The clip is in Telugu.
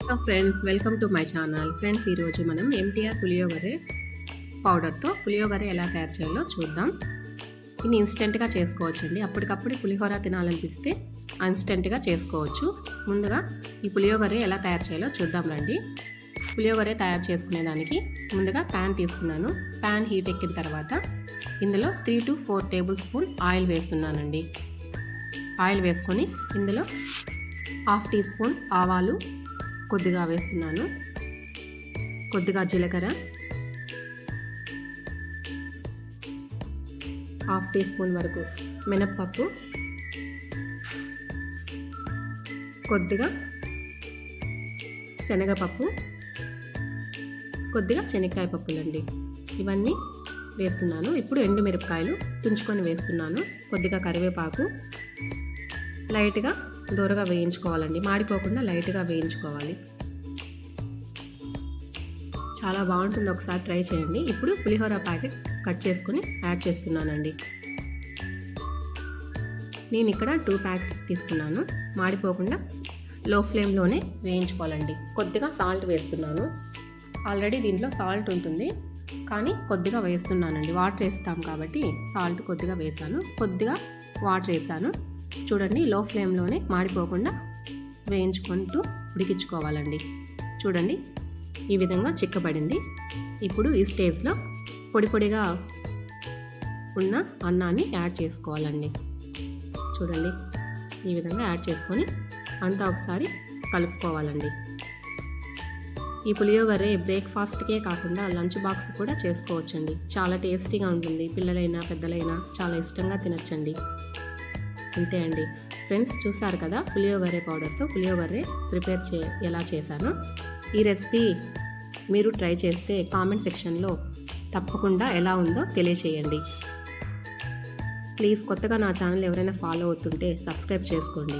Hello friends, welcome to my channel. Friends, ఈరోజు మనం ఎంటీఆర్ పులియోగరె పౌడర్తో పులియోగరె ఎలా తయారు చేయాలో చూద్దాం. ఇది ఇన్స్టెంట్గా చేసుకోవచ్చండి. అప్పటికప్పుడు పులిహోర తినాలనిపిస్తే ఇన్స్టెంట్గా చేసుకోవచ్చు. ముందుగా ఈ పులియోగరె ఎలా తయారు చేయాలో చూద్దాం రండి. పులియోగరె తయారు చేసుకునేదానికి ముందుగా ప్యాన్ తీసుకున్నాను. ప్యాన్ హీట్ ఎక్కిన తర్వాత ఇందులో 3 to 4 టేబుల్ స్పూన్ ఆయిల్ వేస్తున్నానండి. ఆయిల్ వేసుకొని ఇందులో 1/2 టీ స్పూన్ ఆవాలు కొద్దిగా వేస్తున్నాను, కొద్దిగా జీలకర్ర, 1/2 టీ స్పూన్ వరకు మినప్పప్పు, కొద్దిగా శనగపప్పు, కొద్దిగా శనక్కాయ పప్పులండి. ఇవన్నీ వేస్తున్నాను. ఇప్పుడు ఎండుమిరపకాయలు తుంచుకొని వేస్తున్నాను, కొద్దిగా కరివేపాకు. లైట్గా దూరగా వేయించుకోవాలండి, మాడిపోకుండా లైట్గా వేయించుకోవాలి. చాలా బాగుంటుంది, ఒకసారి ట్రై చేయండి. ఇప్పుడు పులిహోర ప్యాకెట్ కట్ చేసుకుని యాడ్ చేస్తున్నానండి. నేను ఇక్కడ 2 ప్యాకెట్స్ తీసుకున్నాను. మాడిపోకుండా లో ఫ్లేమ్లోనే వేయించుకోవాలండి. కొద్దిగా సాల్ట్ వేస్తున్నాను. ఆల్రెడీ దీంట్లో సాల్ట్ ఉంటుంది, కానీ కొద్దిగా వేస్తున్నానండి. వాటర్ వేస్తాం కాబట్టి సాల్ట్ కొద్దిగా వేసాను, కొద్దిగా వాటర్ వేసాను. చూడండి, లో ఫ్లేమ్లోనే మాడిపోకుండా వేయించుకుంటూ ఉడికించుకోవాలండి. చూడండి, ఈ విధంగా చిక్కబడింది. ఇప్పుడు ఈ స్టేజ్లో పొడిగా ఉన్న అన్నాన్ని యాడ్ చేసుకోవాలండి. చూడండి, ఈ విధంగా యాడ్ చేసుకొని అంతా ఒకసారి కలుపుకోవాలండి. ఈ పులియోగరె బ్రేక్ఫాస్ట్కే కాకుండా లంచ్ బాక్స్ కూడా చేసుకోవచ్చండి. చాలా టేస్టీగా ఉంటుంది. పిల్లలైనా పెద్దలైనా చాలా ఇష్టంగా తినచ్చండి. అంతే అండి ఫ్రెండ్స్, చూసారు కదా పులియోగరె పౌడర్తో పులియోగరె ఎలా చేశానో. ఈ రెసిపీ మీరు ట్రై చేస్తే కామెంట్ సెక్షన్లో తప్పకుండా ఎలా ఉందో తెలియచేయండి. ప్లీజ్ కొత్తగా నా ఛానల్ ఎవరైనా ఫాలో అవుతుంటే సబ్స్క్రైబ్ చేసుకోండి.